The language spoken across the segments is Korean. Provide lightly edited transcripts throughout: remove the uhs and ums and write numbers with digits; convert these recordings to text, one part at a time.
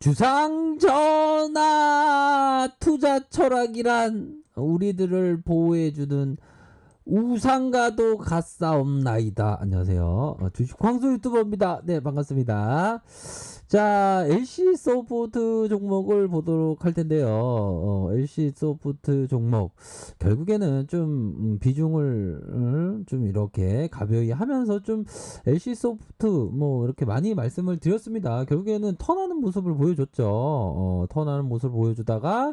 주상전화 투자 철학이란 우리들을 보호해주는 우상가도 같사옵나이다. 안녕하세요. 주식 광수 유튜버입니다. 네, 반갑습니다. 자, LC소프트 종목을 보도록 할 텐데요. LC소프트 종목 결국에는 좀 비중을 좀 이렇게 가벼이 하면서 좀 LC소프트 뭐 이렇게 많이 말씀을 드렸습니다. 결국에는 턴하는 모습을 보여줬죠. 턴하는 모습을 보여주다가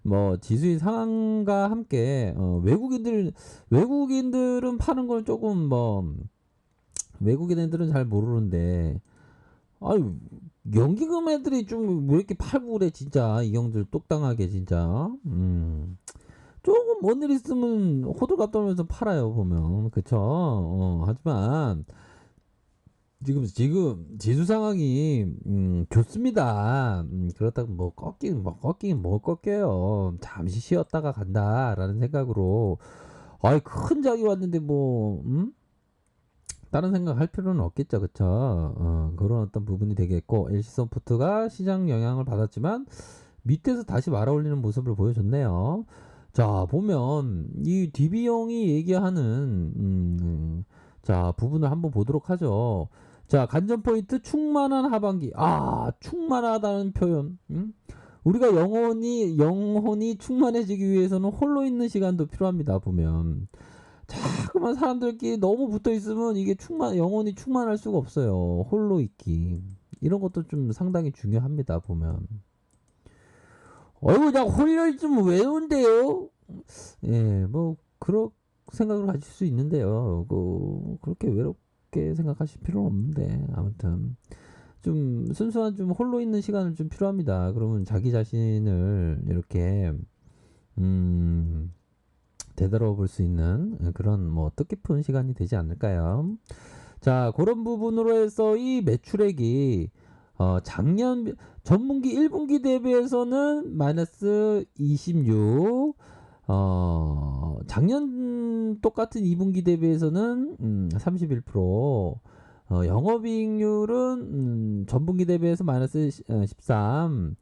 뭐 지수의 상황과 함께 외국인들은 파는 걸 조금 뭐 외국인 애들은 잘 모르는데 아유 연기금 애들이 좀 왜 이렇게 팔고 그래 진짜 이 형들 똑당하게 진짜 조금 뭔 일 있으면 호들갑 떨면서 팔아요 보면 그쵸. 하지만 지금 지수 상황이 좋습니다. 그렇다고 뭐 꺾이긴 뭘 꺾여요. 잠시 쉬었다가 간다라는 생각으로 아이 큰 장이 왔는데 뭐 다른 생각 할 필요는 없겠죠. 그쵸. 그런 어떤 부분이 되겠고 LC소프트가 시장 영향을 받았지만 밑에서 다시 말아 올리는 모습을 보여줬네요. 자 보면 이 DB형이 얘기하는 자 부분을 한번 보도록 하죠. 자 관전 포인트 충만한 하반기. 충만하다는 표현. 우리가 영혼이 충만해지기 위해서는 홀로 있는 시간도 필요합니다. 보면 자꾸만 사람들끼리 너무 붙어 있으면 이게 영혼이 충만할 수가 없어요. 홀로 있기 이런 것도 좀 상당히 중요합니다. 보면 그냥 홀려 있으면 외로운데요. 예, 뭐 그런 생각을 하실 수 있는데요. 그렇게 외롭게 생각하실 필요는 없는데 아무튼 좀 순수한 좀 홀로 있는 시간을 좀 필요합니다. 그러면 자기 자신을 이렇게 되돌아 볼 수 있는 그런 뭐 뜻깊은 시간이 되지 않을까요? 자, 그런 부분으로 해서 이 매출액이 작년 전분기 1분기 대비해서는 마이너스 26, 작년 똑같은 2분기 대비해서는 31%, 영업이익률은 전분기 대비해서 마이너스 13,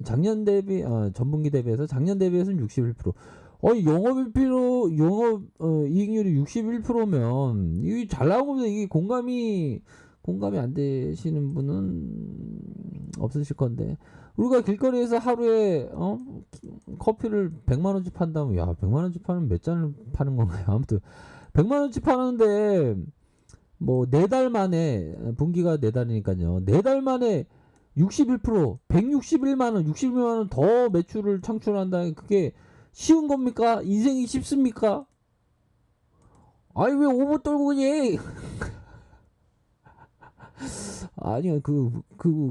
작년 대비 전분기 대비해서 작년 대비해서는 61%. 영업 이익률이 61%면 이게 잘 나온 겁니다. 이게 공감이 안 되시는 분은 없으실 건데 우리가 길거리에서 하루에 커피를 100만 원씩 판다면 야 100만 원씩 파는 몇 잔을 파는 건가요? 아무튼 100만 원씩 파는데 뭐 4달 만에 분기가 4달이니까요. 4달 만에 61% 161만 원 61만 원 더 매출을 창출한다는 그게 쉬운 겁니까? 인생이 쉽습니까? 아니 왜 오버 떨고 그니? 아니요 그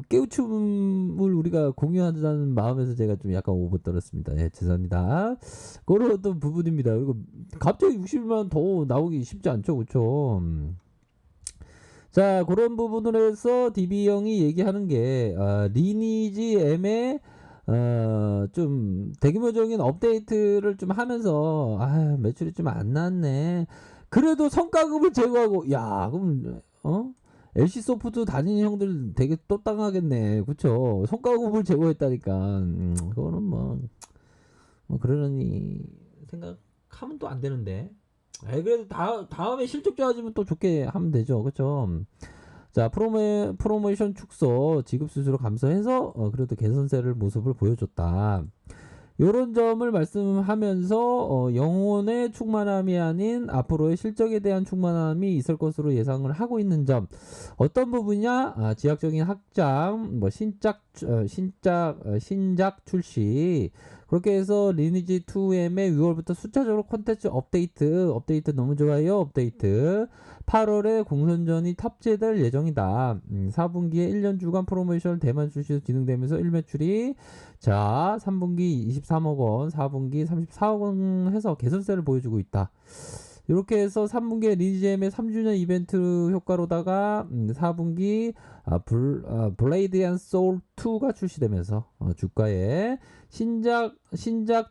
깨우침을 우리가 공유한다는 마음에서 제가 좀 약간 오버 떨었습니다. 예, 죄송합니다. 그런 어떤 부분입니다. 그리고 갑자기 60만 원 더 나오기 쉽지 않죠, 그렇죠? 자 그런 부분으로 해서 DB형이 얘기하는 게 리니지 M의 좀 대규모적인 업데이트를 좀 하면서 매출이 좀 안 났네. 그래도 성과급을 제거하고 야 그럼 LC소프트 다니는 형들 되게 똑당하겠네. 그쵸? 성과급을 제거했다니까. 그거는 뭐 그러려니 생각하면 또 안 되는데. 그래도 다음에 실적 좋아지면 또 좋게 하면 되죠. 그쵸? 자, 프로모션 축소, 지급 수수료 감소해서 그래도 개선세를 모습을 보여줬다. 요런 점을 말씀하면서 영혼의 충만함이 아닌 앞으로의 실적에 대한 충만함이 있을 것으로 예상을 하고 있는 점 어떤 부분이냐? 지역적인 확장, 뭐 신작 출시 그렇게 해서 리니지 2M의 6월부터 숫자적으로 콘텐츠 업데이트 너무 좋아요. 업데이트 8월에 공선전이 탑재될 예정이다. 4분기에 1년 주간 프로모션 대만 출시도 진행되면서 1매출이 자 3분기 23억 원 4분기 34억 원 해서 개선세를 보여주고 있다. 이렇게 해서 3분기에 리니지엠의 3주년 이벤트 효과로다가 4분기 블레이드 앤 소울 2가 출시되면서 주가에 신작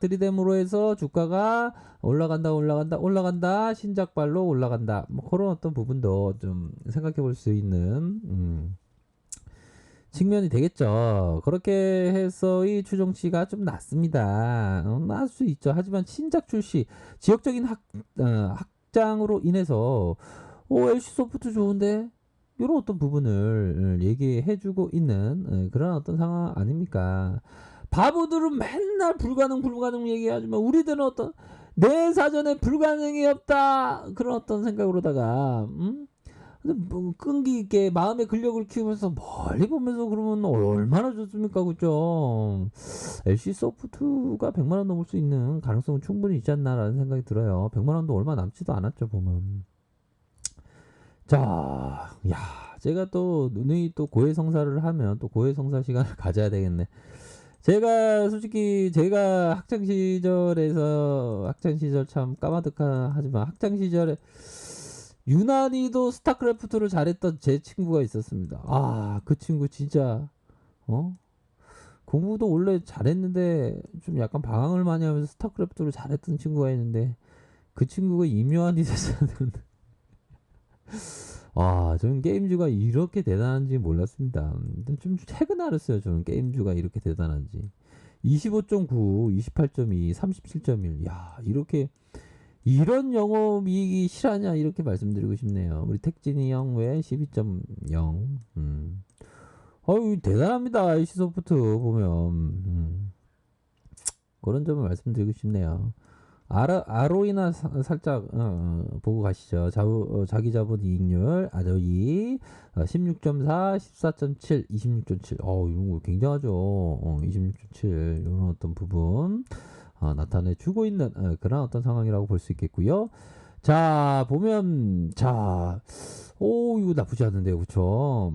들이댐으로 해서 주가가 올라간다 신작발로 올라간다 뭐 그런 어떤 부분도 좀 생각해 볼 수 있는 측면이 되겠죠. 그렇게 해서 이 추정치가 좀 낮습니다. 낮을 수 있죠. 하지만 신작 출시, 지역적인 확장으로 인해서 LC 소프트 좋은데 이런 어떤 부분을 얘기해주고 있는 그런 어떤 상황 아닙니까? 바보들은 맨날 불가능 얘기하지만 우리들은 어떤 내 사전에 불가능이 없다 그런 어떤 생각으로다가 뭐 끈기 있게 마음의 근력을 키우면서 멀리 보면서 그러면 얼마나 좋습니까, 그죠? LC 소프트가 100만 원 넘을 수 있는 가능성은 충분히 있지 않나라는 생각이 들어요. 100만 원도 얼마 남지도 않았죠, 보면. 자, 야, 제가 또 누누이 또 고해성사를 하면 또 고해성사 시간을 가져야 되겠네. 제가 솔직히 제가 학창 시절 참 까마득하지만 학창 시절에 유난히도 스타크래프트를 잘했던 제 친구가 있었습니다. 그 친구 진짜 어 공부도 원래 잘했는데 좀 약간 방황을 많이 하면서 스타크래프트를 잘했던 친구가 있는데 그 친구가 임요한이 됐었는데 저는 게임주가 이렇게 대단한지 몰랐습니다. 좀 최근 알았어요. 저는 게임주가 이렇게 대단한지. 25.9, 28.2, 37.1. 야, 이런 영업이익이 실하냐 이렇게 말씀드리고 싶네요. 우리 택진이 형 외 12.0. 대단합니다. IC소프트 보면. 그런 점을 말씀드리고 싶네요. ROE나 살짝 보고 가시죠. 자기 자본 이익률 ROE 16.4, 14.7, 26.7. 이런 거 굉장하죠. 26.7 이런 어떤 부분 나타내 주고 있는 그런 어떤 상황이라고 볼 수 있겠고요. 자 보면 이거 나쁘지 않은데요, 그렇죠?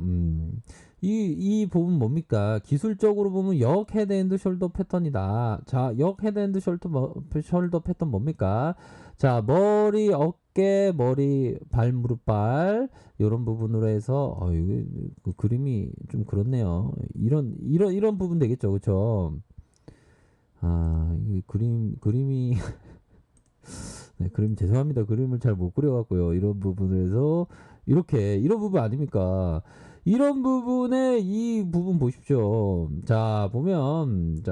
이 부분 뭡니까? 기술적으로 보면 역 헤드앤드 숄더 패턴이다. 자, 역 헤드앤드 숄더 패턴 뭡니까? 자, 머리, 어깨, 머리, 발, 무릎, 발 이런 부분으로 해서 이거 그 그림이 좀 그렇네요. 이런 부분 되겠죠, 그렇죠? 이 그림이 네, 그림 죄송합니다. 그림을 잘 못 그려갖고요. 이런 부분에서 이런 부분 아닙니까? 이런 부분에 이 부분 보십시오. 자 보면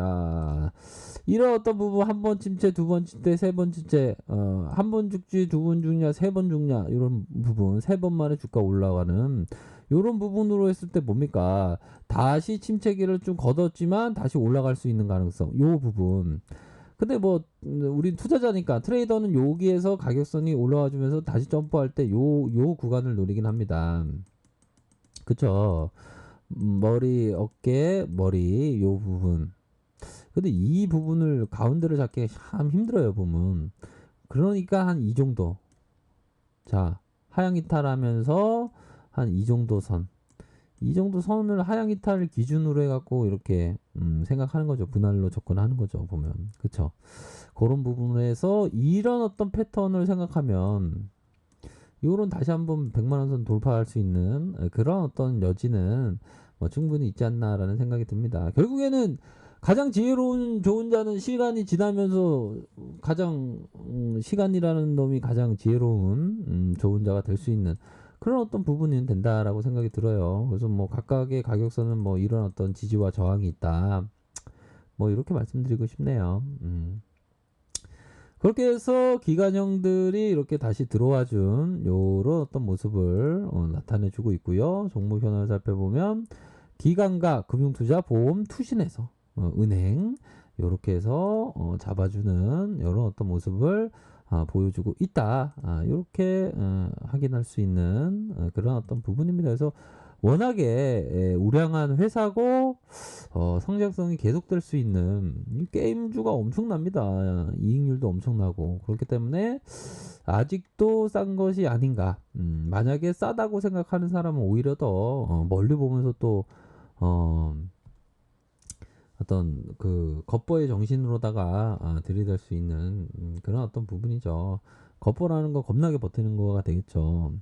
이런 어떤 부분 한 번 침체, 두 번 침체, 세 번 침체, 한 번 죽지, 두 번 죽냐, 세 번 죽냐 이런 부분 세 번 만에 주가 올라가는 이런 부분으로 했을 때 뭡니까? 다시 침체기를 좀 걷었지만 다시 올라갈 수 있는 가능성. 요 부분. 근데 뭐 우린 투자자니까 트레이더는 여기에서 가격선이 올라와 주면서 다시 점프할 때 요 구간을 노리긴 합니다. 그쵸? 머리, 어깨, 머리 요 부분. 근데 이 부분을 가운데를 잡기 참 힘들어요, 보면. 그러니까 한 이 정도. 자, 하향 이탈하면서 한 이 정도 선. 이 정도 선을 하향 이탈을 기준으로 해갖고 이렇게 생각하는 거죠. 분할로 접근하는 거죠. 보면 그쵸. 그런 부분에서 이런 어떤 패턴을 생각하면 요런 다시 한번 100만 원 선 돌파할 수 있는 그런 어떤 여지는 뭐 충분히 있지 않나라는 생각이 듭니다. 결국에는 가장 지혜로운 좋은 자는 시간이 지나면서 가장 시간이라는 놈이 가장 지혜로운 좋은 자가 될 수 있는 그런 어떤 부분이 된다라고 생각이 들어요. 그래서 뭐 각각의 가격선은 뭐 이런 어떤 지지와 저항이 있다. 뭐 이렇게 말씀드리고 싶네요. 그렇게 해서 기관형들이 이렇게 다시 들어와 준 요런 어떤 모습을 나타내주고 있고요. 종목 현황을 살펴보면 기관과 금융투자, 보험, 투신에서 은행 요렇게 해서 잡아주는 이런 어떤 모습을 보여주고 있다. 이렇게 확인할 수 있는 그런 어떤 부분입니다. 그래서 워낙에 우량한 회사고 성장성이 계속될 수 있는 이 게임주가 엄청납니다. 이익률도 엄청나고 그렇기 때문에 아직도 싼 것이 아닌가. 만약에 싸다고 생각하는 사람은 오히려 더 멀리 보면서 또 어떤 그 겉보의 정신으로다가 들이댈 수 있는 그런 어떤 부분이죠. 겉보라는 거 겁나게 버티는 거가 되겠죠.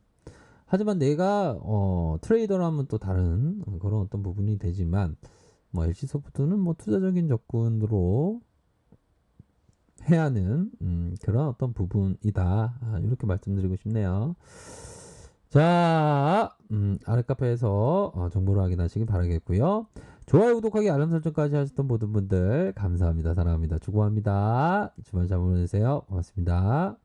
하지만 내가 트레이더라면 또 다른 그런 어떤 부분이 되지만 뭐 LC소프트는 뭐 투자적인 접근으로 해야 하는 그런 어떤 부분이다. 이렇게 말씀드리고 싶네요. 자, 아래 카페에서 정보를 확인하시기 바라겠고요. 좋아요, 구독하기, 알람 설정까지 하셨던 모든 분들 감사합니다. 사랑합니다. 축복합니다. 주말 잘 보내세요. 고맙습니다.